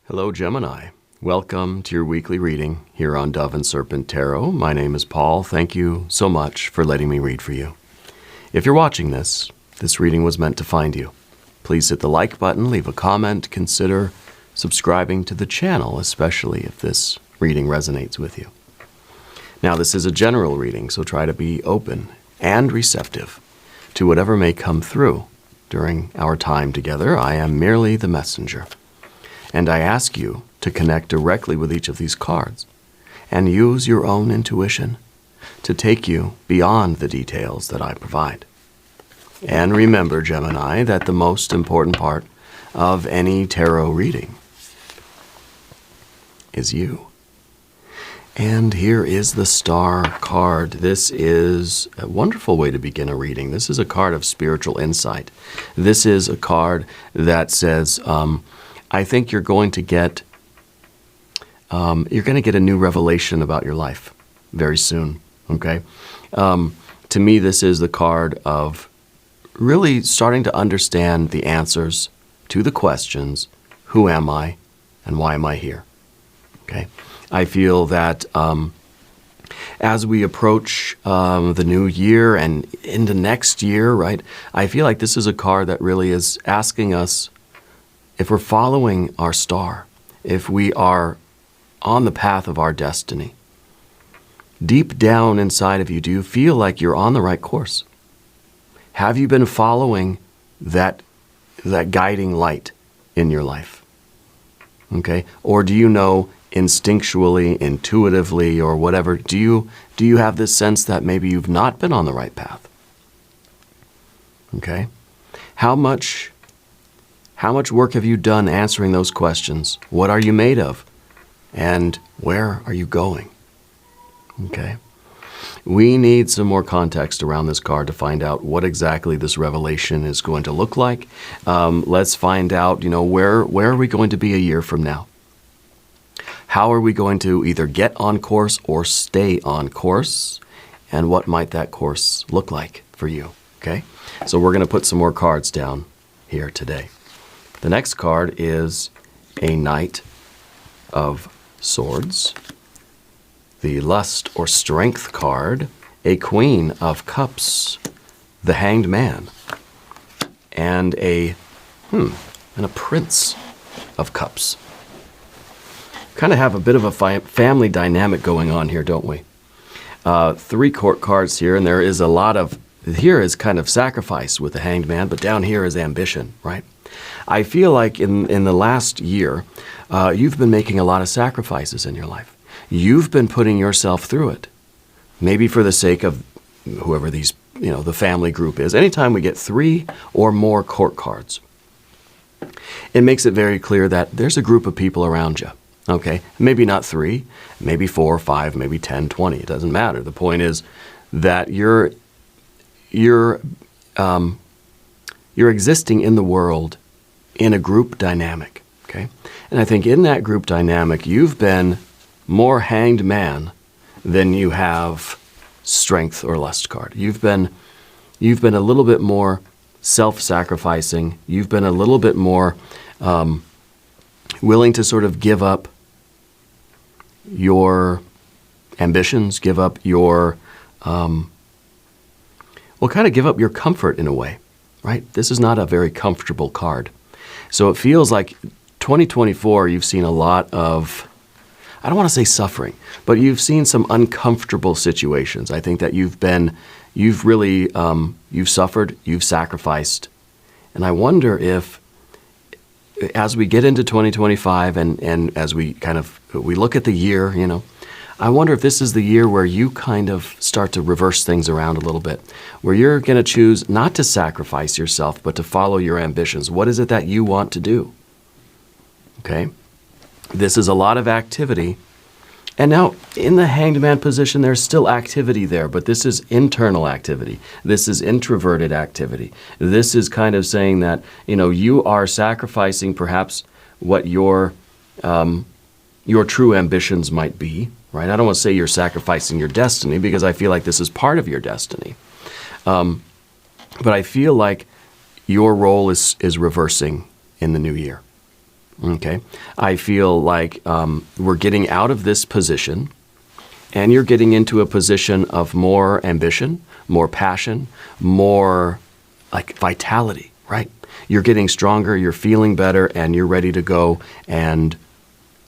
Hello, Gemini. Welcome to your weekly reading here on Dove and Serpent Tarot. My name is Paul. Thank you so much for letting me read for you. If you're watching this reading was meant to find you. Please hit the like button, leave a comment, consider subscribing to the channel, especially if this reading resonates with you. Now, this is a general reading, so try to be open and receptive to whatever may come through during our time together. I am merely the messenger. And I ask you to connect directly with each of these cards and use your own intuition to take you beyond the details that I provide. And remember, Gemini, that the most important part of any tarot reading is you. And here is the Star card. This is a wonderful way to begin a reading. This is a card of spiritual insight. This is a card that says, I think you're going to get a new revelation about your life very soon, okay? To me, this is the card of really starting to understand the answers to the questions, who am I and why am I here, okay? I feel that as we approach the new year and into next year, right, I feel like this is a card that really is asking us if we're following our star, if we are on the path of our destiny. Deep down inside of you, do you feel like you're on the right course? Have you been following that guiding light in your life? Okay? Or do you know instinctually, intuitively, or whatever, do you have this sense that maybe you've not been on the right path? Okay? How much work have you done answering those questions? What are you made of? And where are you going? Okay. We need some more context around this card to find out what exactly this revelation is going to look like. Let's find out, where are we going to be a year from now? How are we going to either get on course or stay on course? And what might that course look like for you? Okay. So we're going to put some more cards down here today. The next card is a Knight of Swords, the Lust or Strength card, a Queen of Cups, the Hanged Man, and a Prince of Cups. Kind of have a bit of a family dynamic going on here, don't we? 3 court cards here, and there is a lot of, here is kind of sacrifice with the Hanged Man, but down here is ambition, right? I feel like in the last year, you've been making a lot of sacrifices in your life. You've been putting yourself through it, maybe for the sake of whoever these, the family group is. Anytime we get 3 or more court cards, it makes it very clear that there's a group of people around you, okay? Maybe not 3, maybe 4, 5, maybe 10, 20. It doesn't matter. The point is that you're existing in the world in a group dynamic, okay? And I think in that group dynamic, you've been more Hanged Man than you have Strength or Lust card. You've been a little bit more self-sacrificing. You've been a little bit more willing to sort of give up your ambitions, give up your, give up your comfort in a way, right? This is not a very comfortable card. So it feels like 2024, you've seen a lot of, I don't want to say suffering, but you've seen some uncomfortable situations. I think that you've suffered, you've sacrificed. And I wonder if, as we get into 2025 and as we look at the year, I wonder if this is the year where you kind of start to reverse things around a little bit, where you're going to choose not to sacrifice yourself, but to follow your ambitions. What is it that you want to do? Okay? This is a lot of activity. And now, in the Hanged Man position, there's still activity there, but this is internal activity. This is introverted activity. This is kind of saying that, you are sacrificing perhaps what your true ambitions might be, right? I don't want to say you're sacrificing your destiny, because I feel like this is part of your destiny. But I feel like your role is reversing in the new year. Okay. I feel like we're getting out of this position and you're getting into a position of more ambition, more passion, more like vitality, right? You're getting stronger, you're feeling better, and you're ready to go and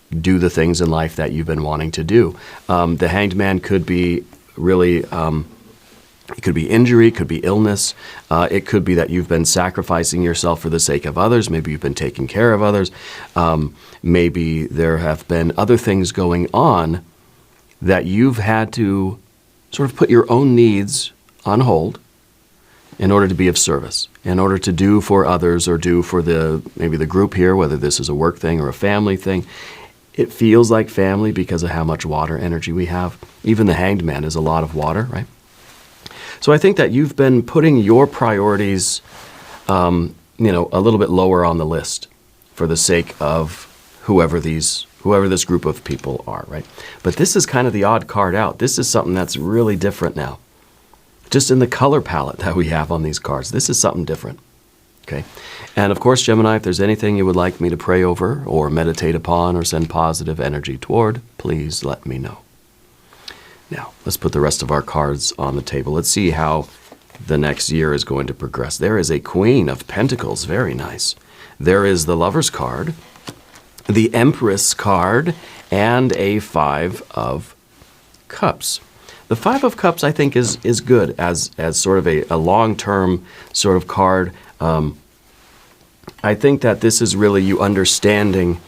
do the things in life that you've been wanting to do. The Hanged Man could be really, it could be injury, it could be illness. It could be that you've been sacrificing yourself for the sake of others. Maybe you've been taking care of others. Maybe there have been other things going on that you've had to sort of put your own needs on hold in order to be of service, in order to do for others or do for maybe the group here, whether this is a work thing or a family thing. It feels like family because of how much water energy we have. Even the Hanged Man is a lot of water, right? So I think that you've been putting your priorities, a little bit lower on the list for the sake of whoever this group of people are, right? But this is kind of the odd card out. This is something that's really different now. Just in the color palette that we have on these cards, this is something different, okay? And of course, Gemini, if there's anything you would like me to pray over or meditate upon or send positive energy toward, please let me know. Now, let's put the rest of our cards on the table. Let's see how the next year is going to progress. There is a Queen of Pentacles, very nice. There is the Lover's card, the Empress card, and a Five of Cups. The Five of Cups, I think, is good as sort of a long-term sort of card. I think that this is really you understanding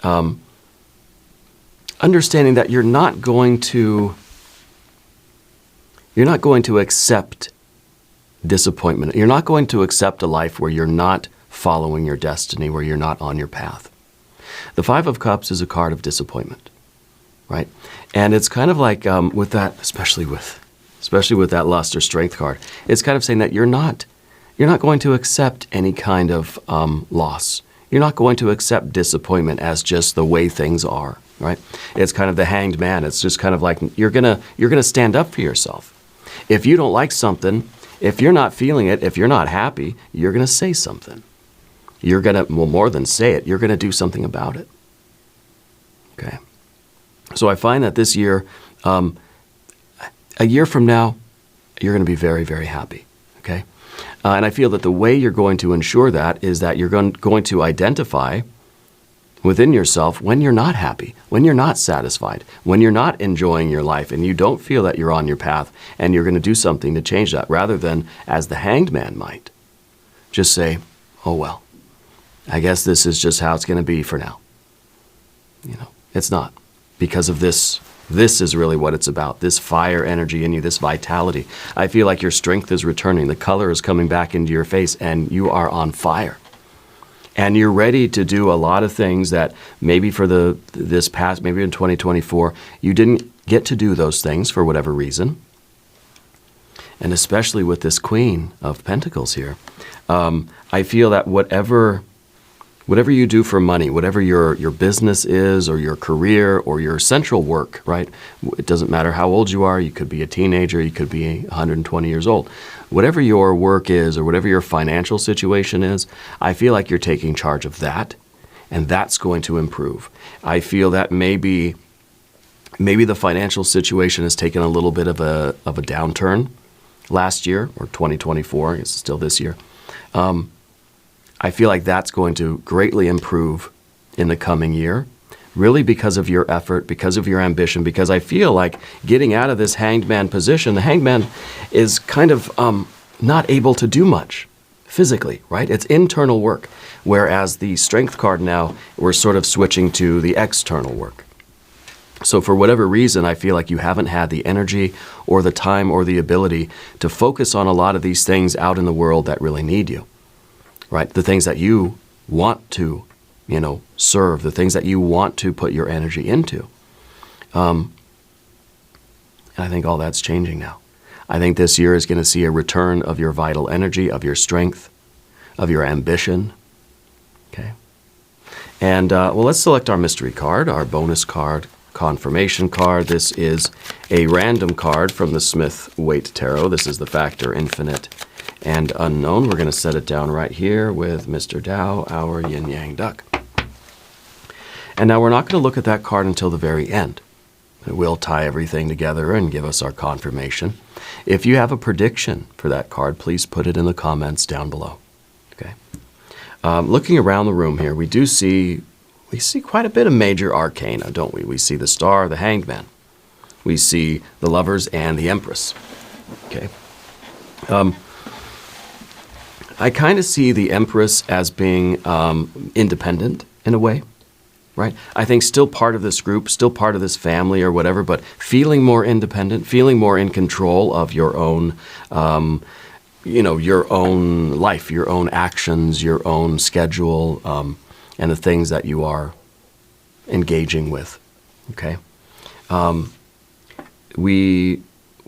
that you're not going to accept disappointment. You're not going to accept a life where you're not following your destiny, where you're not on your path. The Five of Cups is a card of disappointment, right? And it's kind of like with that, especially with that lust or strength card, it's kind of saying that you're not going to accept any kind of loss. You're not going to accept disappointment as just the way things are, right? It's kind of the Hanged Man. It's just kind of like you're gonna stand up for yourself. If you don't like something, if you're not feeling it, if you're not happy, you're gonna say something. You're gonna, well, more than say it, you're gonna do something about it. Okay. So I find that this year, a year from now, you're going to be very, very happy, okay? And I feel that the way you're going to ensure that is that you're going to identify within yourself when you're not happy, when you're not satisfied, when you're not enjoying your life and you don't feel that you're on your path, and you're going to do something to change that, rather than, as the Hanged Man might, just say, oh, well, I guess this is just how it's going to be for now. It's not. Because of this is really what it's about, this fire energy in you, this vitality. I feel like your strength is returning. The color is coming back into your face, and you are on fire. And you're ready to do a lot of things that maybe for this past, maybe in 2024, you didn't get to do those things for whatever reason. And especially with this Queen of Pentacles here, I feel that whatever you do for money, whatever your business is or your career or your central work, right? It doesn't matter how old you are. You could be a teenager. You could be 120 years old. Whatever your work is or whatever your financial situation is, I feel like you're taking charge of that, and that's going to improve. I feel that maybe the financial situation has taken a little bit of a downturn last year, or 2024. It's still this year. I feel like that's going to greatly improve in the coming year, really because of your effort, because of your ambition, because I feel like getting out of this Hanged Man position, the Hanged Man is kind of not able to do much physically, right? It's internal work, whereas the Strength card now, we're sort of switching to the external work. So for whatever reason, I feel like you haven't had the energy or the time or the ability to focus on a lot of these things out in the world that really need you. Right? The things that you want to, serve, the things that you want to put your energy into. And I think all that's changing now. I think this year is going to see a return of your vital energy, of your strength, of your ambition. Okay. And let's select our mystery card, our bonus card, confirmation card. This is a random card from the Smith-Waite Tarot. This is the Factor Infinite and Unknown. We're going to set it down right here with Mr. Tao, our yin-yang duck. And now we're not going to look at that card until the very end. It will tie everything together and give us our confirmation. If you have a prediction for that card, please put it in the comments down below. Okay. Looking around the room here, we see quite a bit of major arcana, don't we? We see the Star, the Hanged Man. We see the Lovers and the Empress. Okay. I kind of see the Empress as being independent in a way. Right? I think still part of this group, still part of this family or whatever, but feeling more independent, feeling more in control of your own, your own life, your own actions, your own schedule, and the things that you are engaging with. Okay? We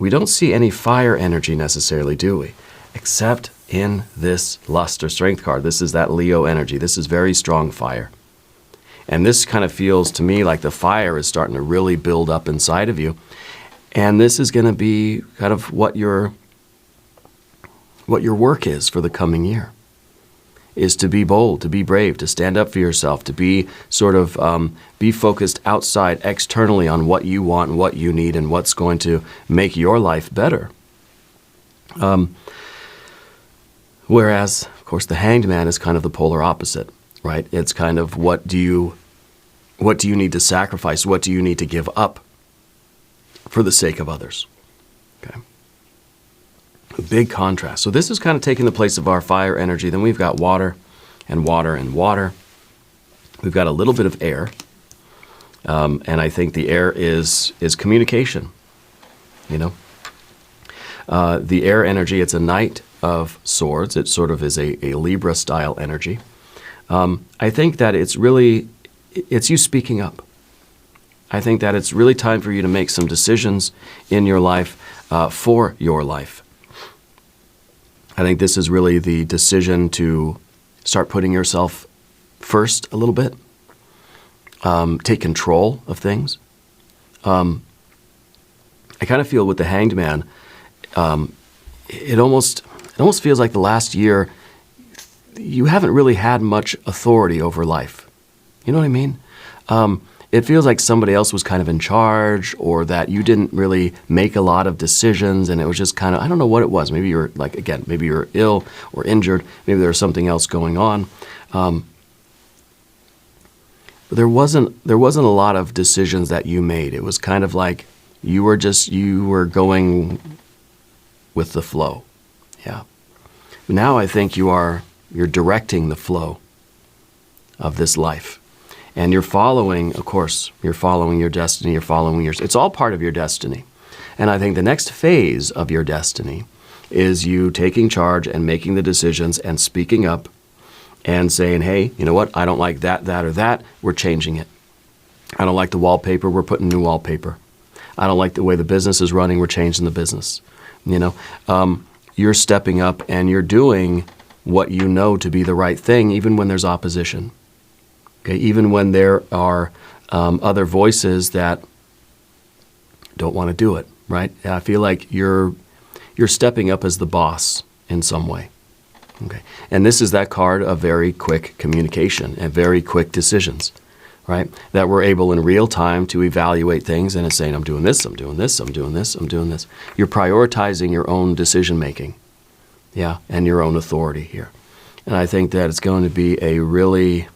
don't see any fire energy necessarily, do we? Except in this Lust or Strength card. This is that Leo energy. This is very strong fire. And this kind of feels to me like the fire is starting to really build up inside of you. And this is going to be kind of what your work is for the coming year, is to be bold, to be brave, to stand up for yourself, to be sort of be focused outside externally on what you want and what you need and what's going to make your life better. Whereas, of course, the Hanged Man is kind of the polar opposite. Right? It's kind of what do you need to sacrifice? What do you need to give up for the sake of others? Okay. A big contrast. So this is kind of taking the place of our fire energy. Then we've got water and water and water. We've got a little bit of air. And I think the air is communication. You know? The air energy, it's a Knight of Swords. It sort of is a Libra style energy. I think that it's you speaking up. I think that it's really time for you to make some decisions in your life for your life. I think this is really the decision to start putting yourself first a little bit. Take control of things. I kind of feel with the Hanged Man, it almost feels like the last year you haven't really had much authority over life. You know what I mean? It feels like somebody else was kind of in charge, or that you didn't really make a lot of decisions, and it was just kind of, I don't know what it was. Maybe you were maybe you were ill or injured. Maybe there was something else going on. But there wasn't a lot of decisions that you made. It was kind of like you were going with the flow. Yeah. Now I think you're directing the flow of this life. And you're following, of course, you're following your destiny, it's all part of your destiny. And I think the next phase of your destiny is you taking charge and making the decisions and speaking up and saying, hey, you know what, I don't like that, or that, we're changing it. I don't like the wallpaper, we're putting new wallpaper. I don't like the way the business is running, we're changing the business. You know, you're stepping up and you're doing what you know to be the right thing, even when there's opposition. Okay, even when there are other voices that don't want to do it, right? And I feel like you're stepping up as the boss in some way. Okay, and this is that card of very quick communication and very quick decisions, right? That we're able in real time to evaluate things, and it's saying, I'm doing this, I'm doing this, I'm doing this, I'm doing this. You're prioritizing your own decision making. Yeah, and your own authority here. And I think that it's going to be a really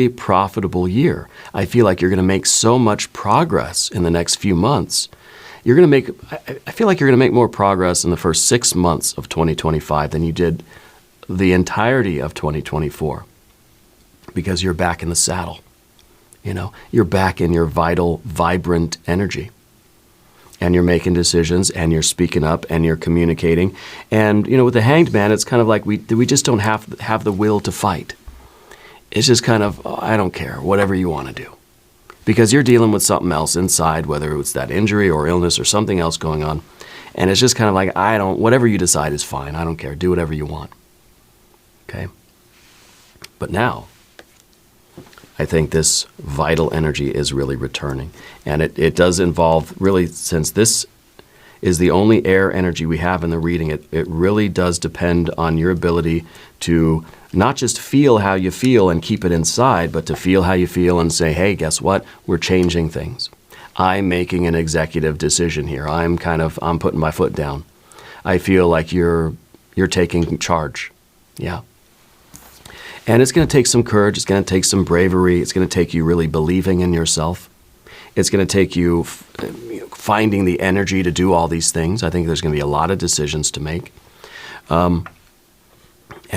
profitable year. I feel like you're going to make so much progress in the next few months. I feel like you're going to make more progress in the first 6 months of 2025 than you did the entirety of 2024, because you're back in the saddle. You know, you're back in your vital, vibrant energy. And you're making decisions, and you're speaking up, and you're communicating. And, you know, with the Hanged Man, it's kind of like we just don't have the will to fight. It's just kind of, I don't care, whatever you want to do. Because you're dealing with something else inside, whether it's that injury or illness or something else going on. And it's just kind of like, whatever you decide is fine. I don't care. Do whatever you want. Okay? But now, I think this vital energy is really returning. And it does involve, really, since this is the only air energy we have in the reading. It really does depend on your ability to not just feel how you feel and keep it inside, but to feel how you feel and say, hey, guess what? We're changing things. I'm making an executive decision here. I'm putting my foot down. I feel like you're taking charge. Yeah. And it's going to take some courage. It's going to take some bravery. It's going to take you really believing in yourself. It's going to take you finding the energy to do all these things. I think there's going to be a lot of decisions to make. And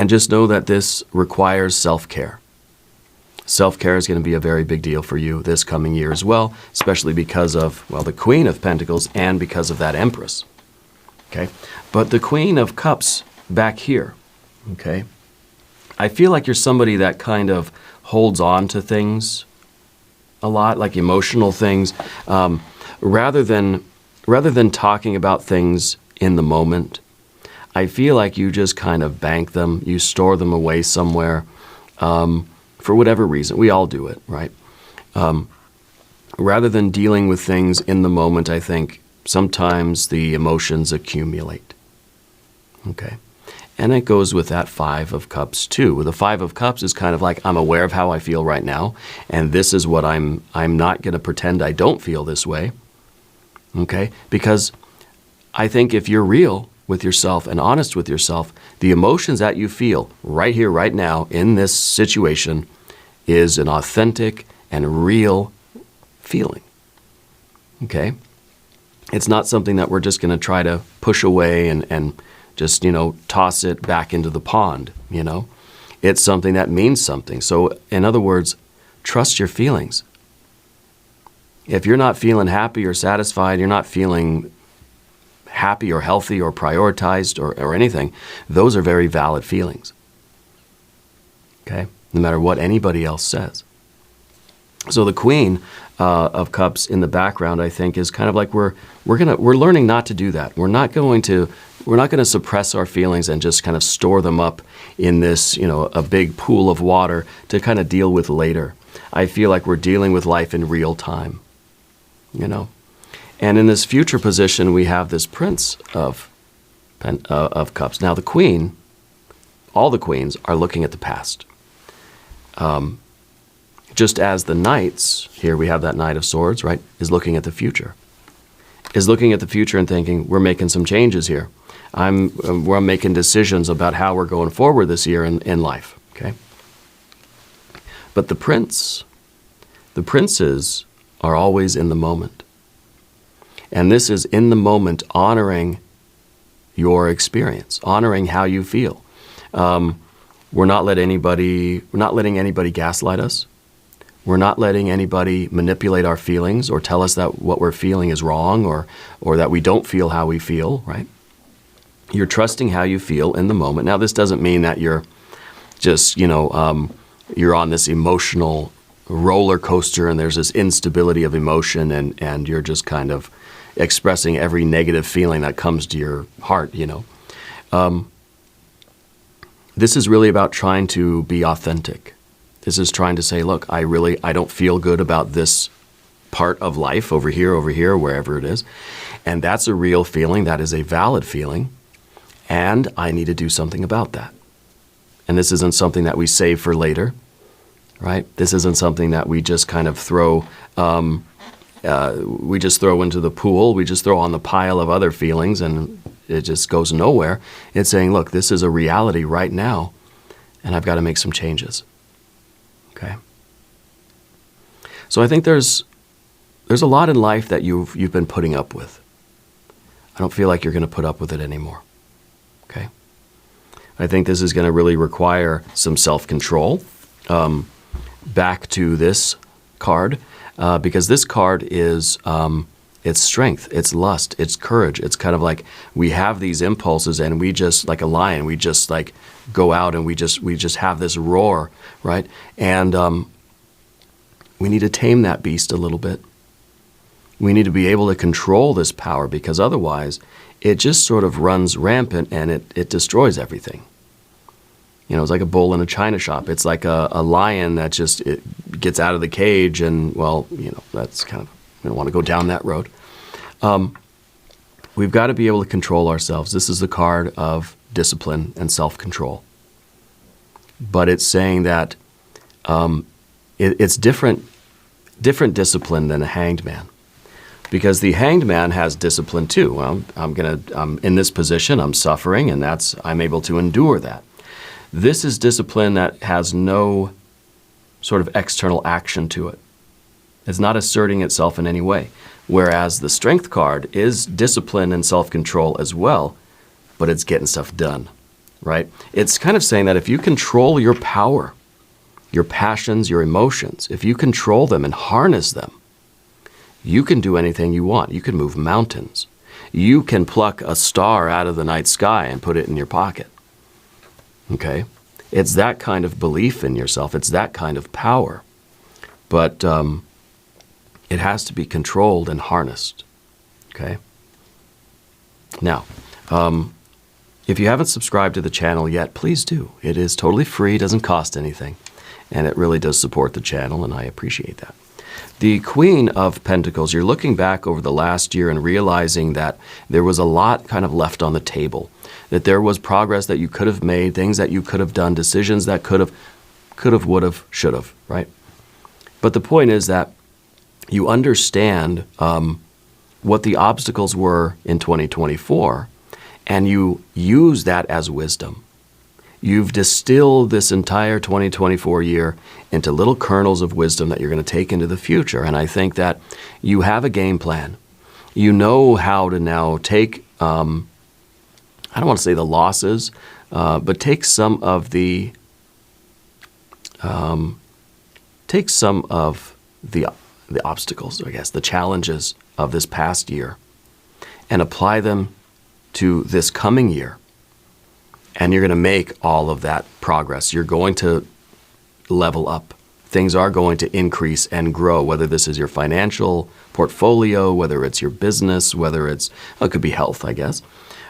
just know that this requires self-care. Self-care is going to be a very big deal for you this coming year as well, especially because of, well, the Queen of Pentacles and because of that Empress. Okay? But the Queen of Cups back here, okay? I feel like you're somebody that kind of holds on to things a lot, like emotional things, rather than talking about things in the moment. I feel like you just kind of bank them, you store them away somewhere, for whatever reason. We all do it, right? Rather than dealing with things in the moment, I think sometimes the emotions accumulate. Okay? And it goes with that Five of Cups too. The Five of Cups is kind of like, I'm aware of how I feel right now, and this is what I'm not going to pretend I don't feel this way. Okay? Because I think if you're real with yourself and honest with yourself, the emotions that you feel right here, right now, in this situation is an authentic and real feeling. Okay? It's not something that we're just going to try to push away and just, toss it back into the pond, It's something that means something. So, in other words, trust your feelings. If you're not feeling happy or satisfied, you're not feeling happy or healthy or prioritized or anything, those are very valid feelings. Okay? No matter what anybody else says. So the Queen of Cups in the background, I think, is kind of like we're learning not to do that. We're not going to suppress our feelings and just kind of store them up in this, a big pool of water to kind of deal with later. I feel like we're dealing with life in real time, And in this future position, we have this Prince of Cups. Now, the Queen, all the Queens are looking at the past. Just as the Knights, here we have that Knight of Swords, right, is looking at the future. Is looking at the future and thinking, we're making some changes here. We're making decisions about how we're going forward this year in life, okay? But the princes are always in the moment. And this is in the moment honoring your experience, honoring how you feel. We're not letting anybody gaslight us. We're not letting anybody manipulate our feelings or tell us that what we're feeling is wrong or that we don't feel how we feel, right? You're trusting how you feel in the moment. Now, this doesn't mean that you're just, you're on this emotional roller coaster and there's this instability of emotion and you're just kind of expressing every negative feeling that comes to your heart, This is really about trying to be authentic. This is trying to say, look, I don't feel good about this part of life over here, wherever it is. And that's a real feeling. That is a valid feeling. And I need to do something about that. And this isn't something that we save for later, right? This isn't something that we just kind of throw into the pool. We just throw on the pile of other feelings and it just goes nowhere. It's saying, look, this is a reality right now, and I've got to make some changes. Okay? So I think there's a lot in life that you've been putting up with. I don't feel like you're going to put up with it anymore. Okay? I think this is going to really require some self-control. Back to this card, because this card is it's strength, it's lust, it's courage. It's kind of like we have these impulses and we just, like a lion, we just like go out and we just have this roar, right? And we need to tame that beast a little bit. We need to be able to control this power because otherwise it just sort of runs rampant and it destroys everything. It's like a bull in a china shop. It's like a lion that just gets out of the cage and, well, that's kind of, we don't want to go down that road. we've got to be able to control ourselves. This is the card of discipline and self-control. But it's saying that it's different discipline than a hanged man. Because the hanged man has discipline too. Well, I'm in this position, I'm suffering, and I'm able to endure that. This is discipline that has no sort of external action to it. It's not asserting itself in any way. Whereas the strength card is discipline and self-control as well, but it's getting stuff done, right? It's kind of saying that if you control your power, your passions, your emotions, if you control them and harness them, you can do anything you want. You can move mountains. You can pluck a star out of the night sky and put it in your pocket. Okay? It's that kind of belief in yourself. It's that kind of power. But it has to be controlled and harnessed. Okay? Now, if you haven't subscribed to the channel yet, please do. It is totally free, doesn't cost anything, and it really does support the channel, and I appreciate that. The Queen of Pentacles, you're looking back over the last year and realizing that there was a lot kind of left on the table, that there was progress that you could have made, things that you could have done, decisions that could have, would have, should have, right? But the point is that you understand what the obstacles were in 2024, and you use that as wisdom. You've distilled this entire 2024 year into little kernels of wisdom that you're going to take into the future. And I think that you have a game plan. You know how to now take, I don't want to say the losses, but take some of the obstacles, I guess, the challenges of this past year, and apply them to this coming year. And you're going to make all of that progress. You're going to level up. Things are going to increase and grow, whether this is your financial portfolio, whether it's your business, whether it could be health, I guess.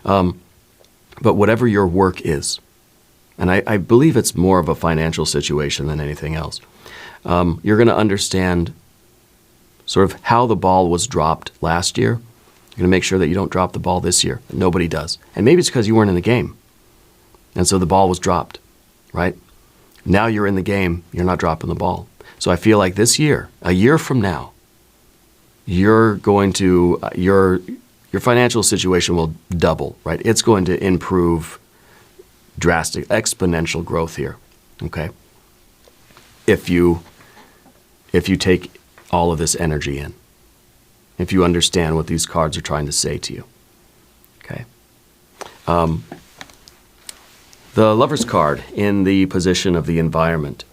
But whatever your work is, and I believe it's more of a financial situation than anything else, you're going to understand sort of how the ball was dropped last year. You're going to make sure that you don't drop the ball this year. Nobody does. And maybe it's because you weren't in the game. And so the ball was dropped, right? Now you're in the game, you're not dropping the ball. So I feel like this year, a year from now, you're going to, your financial situation will double, right? It's going to improve drastic, exponential growth here, okay? If you take all of this energy in, if you understand what these cards are trying to say to you, okay? The Lover's card in the position of the environment.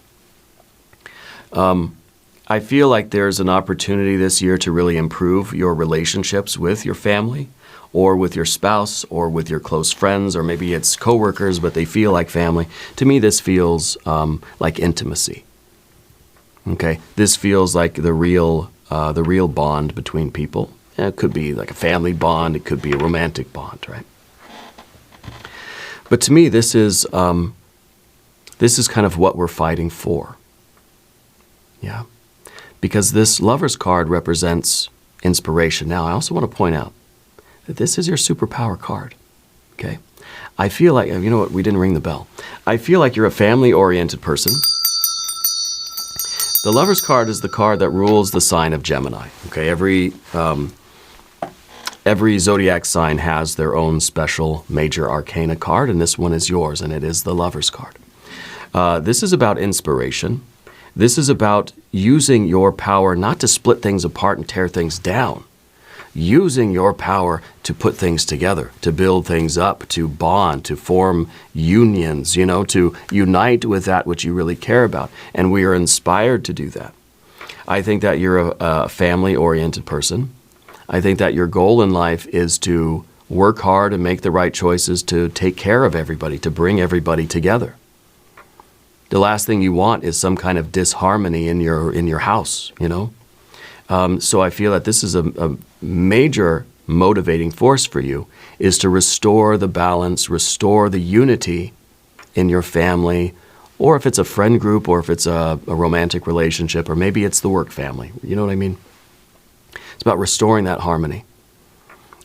I feel like there's an opportunity this year to really improve your relationships with your family, or with your spouse, or with your close friends, or maybe it's coworkers, but they feel like family. To me, this feels like intimacy. Okay, this feels like the real bond between people. It could be like a family bond. It could be a romantic bond, right? But to me, this is kind of what we're fighting for. Yeah, because this Lover's card represents inspiration. Now, I also want to point out that this is your superpower card. Okay, I feel like, you know what? We didn't ring the bell. I feel like you're a family-oriented person. The Lover's card is the card that rules the sign of Gemini. Okay, every zodiac sign has their own special major arcana card, and this one is yours, and it is the Lover's card. This is about inspiration. This is about using your power not to split things apart and tear things down. Using your power to put things together, to build things up, to bond, to form unions, to unite with that which you really care about. And we are inspired to do that. I think that you're a family-oriented person. I think that your goal in life is to work hard and make the right choices to take care of everybody, to bring everybody together. The last thing you want is some kind of disharmony in your house, So I feel that this is a major motivating force for you, is to restore the balance, restore the unity in your family, or if it's a friend group, or if it's a romantic relationship, or maybe it's the work family. You know what I mean? It's about restoring that harmony.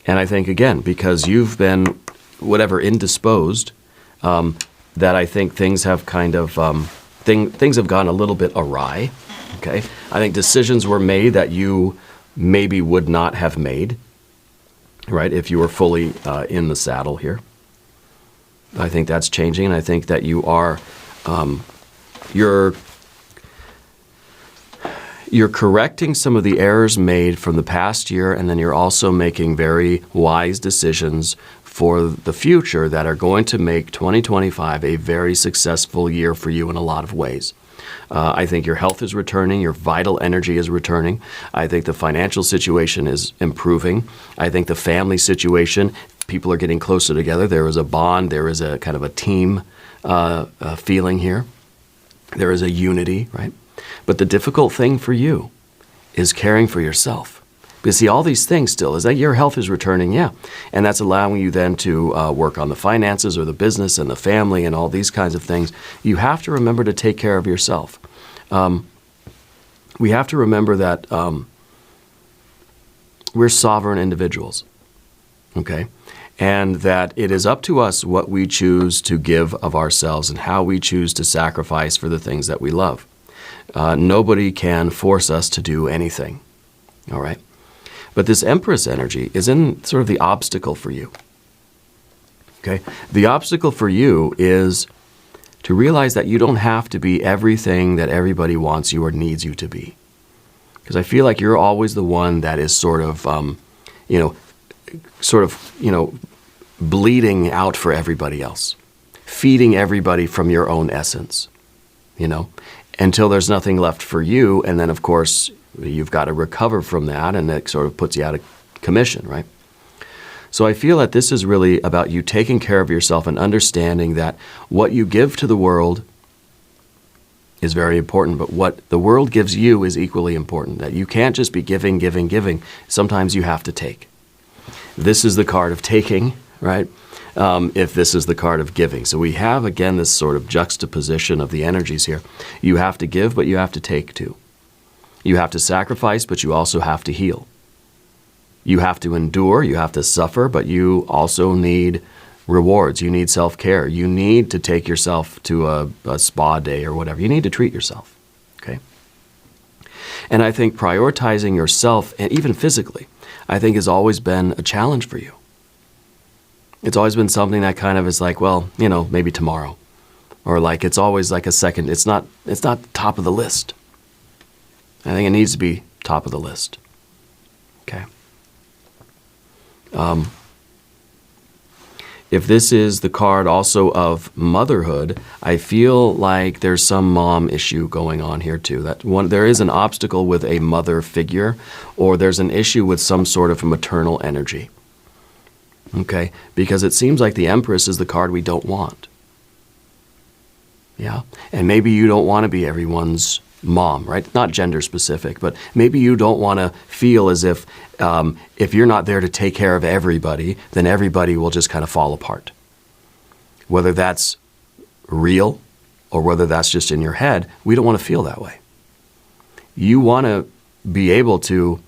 And I think, again, because you've been, whatever, indisposed, that I think things have kind of, things have gone a little bit awry, okay? I think decisions were made that you maybe would not have made, right, if you were fully in the saddle here. I think that's changing, and I think that you are, you're correcting some of the errors made from the past year, and then you're also making very wise decisions for the future that are going to make 2025 a very successful year for you in a lot of ways. I think your health is returning, your vital energy is returning. I think the financial situation is improving. I think the family situation, people are getting closer together. There is a bond, there is a kind of a team feeling here. There is a unity, right? But the difficult thing for you is caring for yourself. Because see, all these things still, is that your health is returning, yeah. And that's allowing you then to work on the finances or the business and the family and all these kinds of things. You have to remember to take care of yourself. We have to remember that we're sovereign individuals, okay? And that it is up to us what we choose to give of ourselves and how we choose to sacrifice for the things that we love. Nobody can force us to do anything, all right? But this Empress energy is in sort of the obstacle for you, okay? The obstacle for you is to realize that you don't have to be everything that everybody wants you or needs you to be. Because I feel like you're always the one that is sort of, bleeding out for everybody else, feeding everybody from your own essence, until there's nothing left for you. And then, of course, you've got to recover from that, and it sort of puts you out of commission, right? So I feel that this is really about you taking care of yourself and understanding that what you give to the world is very important, but what the world gives you is equally important, that you can't just be giving, giving, giving. Sometimes you have to take. This is the card of taking, right? If this is the card of giving. So we have, again, this sort of juxtaposition of the energies here. You have to give, but you have to take too. You have to sacrifice, but you also have to heal. You have to endure, you have to suffer, but you also need rewards. You need self-care. You need to take yourself to a spa day or whatever. You need to treat yourself, okay? And I think prioritizing yourself, and even physically, I think has always been a challenge for you. It's always been something that kind of is like, well, maybe tomorrow. Or like it's always like a second. It's not top of the list. I think it needs to be top of the list. Okay. If this is the card also of motherhood, I feel like there's some mom issue going on here too. There is an obstacle with a mother figure, or there's an issue with some sort of maternal energy. Okay? Because it seems like the Empress is the card we don't want. Yeah? And maybe you don't want to be everyone's mom, right? Not gender specific, but maybe you don't want to feel as if you're not there to take care of everybody, then everybody will just kind of fall apart. Whether that's real or whether that's just in your head, we don't want to feel that way. You want to be able to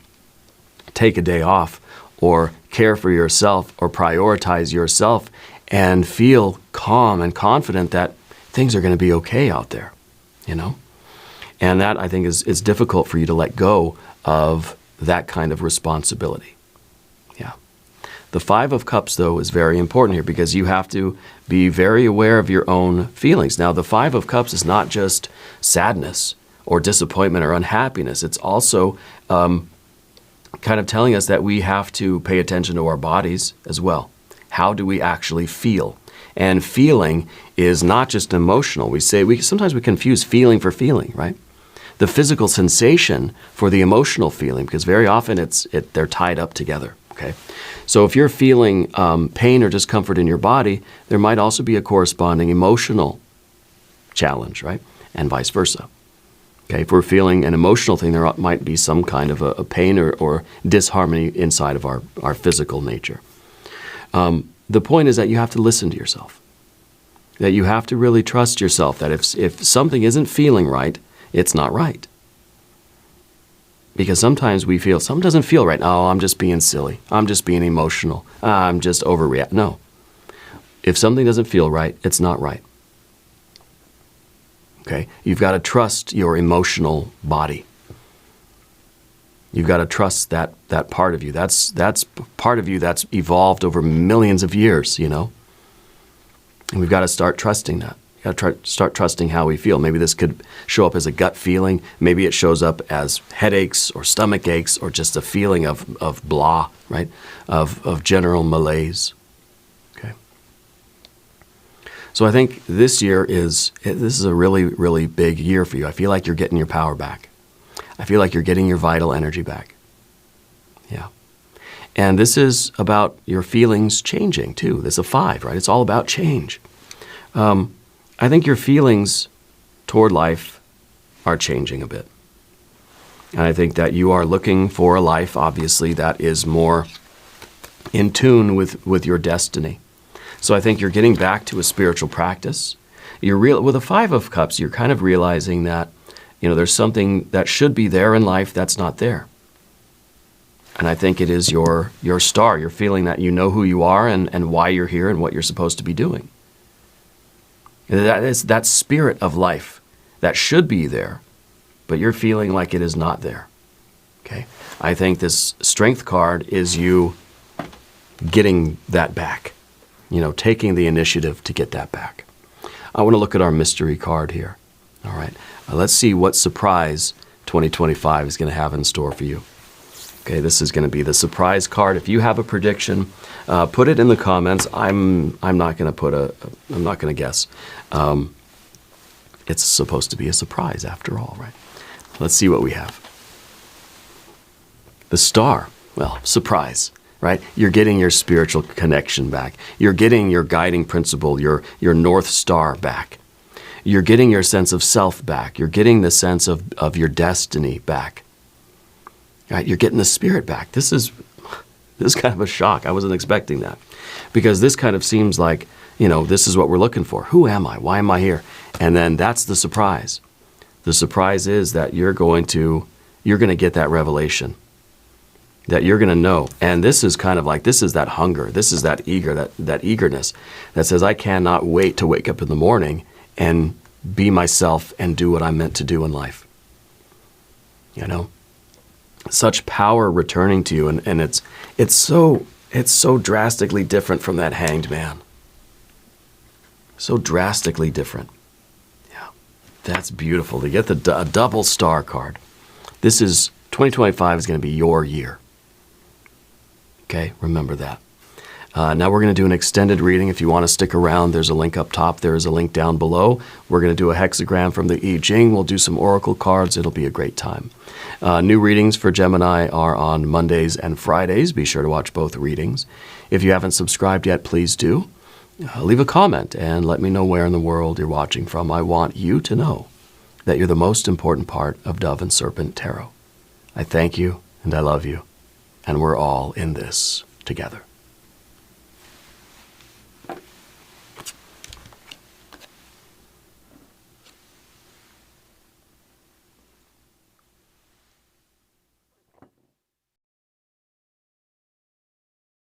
take a day off or care for yourself or prioritize yourself and feel calm and confident that things are going to be okay out there, And that, I think, is difficult for you to let go of that kind of responsibility. Yeah. The Five of Cups, though, is very important here because you have to be very aware of your own feelings. Now, the Five of Cups is not just sadness or disappointment or unhappiness. It's also kind of telling us that we have to pay attention to our bodies as well. How do we actually feel? And feeling is not just emotional. Sometimes we confuse feeling for feeling, right? The physical sensation for the emotional feeling, because very often they're tied up together, okay? So if you're feeling pain or discomfort in your body, there might also be a corresponding emotional challenge, right? And vice versa. Okay, if we're feeling an emotional thing, there might be some kind of a pain or disharmony inside of our physical nature. The point is that you have to listen to yourself, that you have to really trust yourself, that if something isn't feeling right, it's not right. Because sometimes we feel something doesn't feel right. Oh, I'm just being silly. I'm just being emotional. I'm just overreacting. No. If something doesn't feel right, it's not right. Okay? You've got to trust your emotional body. You've got to trust that part of you. That's part of you that's evolved over millions of years, you know? And we've got to start trusting that. You've got to start trusting how we feel. Maybe this could show up as a gut feeling. Maybe it shows up as headaches or stomach aches or just a feeling of blah, right? Of general malaise. Okay. So I think this is a really, really big year for you. I feel like you're getting your power back. I feel like you're getting your vital energy back. Yeah. And this is about your feelings changing too. This is a 5, right? It's all about change. I think your feelings toward life are changing a bit. And I think that you are looking for a life, obviously, that is more in tune with your destiny. So I think you're getting back to a spiritual practice. With a 5 of Cups, you're kind of realizing that, you know, there's something that should be there in life that's not there. And I think it is your star. You're feeling that you know who you are and why you're here and what you're supposed to be doing. That is that spirit of life that should be there, but you're feeling like it is not there. Okay? I think this Strength card is you getting that back. You know, taking the initiative to get that back. I want to look at our mystery card here. All right. Let's see what surprise 2025 is going to have in store for you. Okay, this is going to be the surprise card. If you have a prediction, put it in the comments. I'm not going to guess. It's supposed to be a surprise after all, right? Let's see what we have. The star. Well, surprise, right? You're getting your spiritual connection back. You're getting your guiding principle, your North Star back. You're getting your sense of self back. You're getting the sense of your destiny back. Right? You're getting the spirit back. This is kind of a shock. I wasn't expecting that. Because this kind of seems like, you know, this is what we're looking for. Who am I? Why am I here? And then that's the surprise. The surprise is that you're going to get that revelation. That you're going to know. And this is kind of like, this is that hunger. This is that eagerness that says, I cannot wait to wake up in the morning and be myself and do what I'm meant to do in life. You know? Such power returning to you, and it's so drastically different from that Hanged Man. So drastically different. Yeah, that's beautiful. To get a double star card. This is 2025 is going to be your year. Okay, remember that. Now we're going to do an extended reading. If you want to stick around, there's a link up top. There is a link down below. We're going to do a hexagram from the I Ching. We'll do some oracle cards. It'll be a great time. New readings for Gemini are on Mondays and Fridays. Be sure to watch both readings. If you haven't subscribed yet, please do. Leave a comment and let me know where in the world you're watching from. I want you to know that you're the most important part of Dove and Serpent Tarot. I thank you and I love you, and we're all in this together.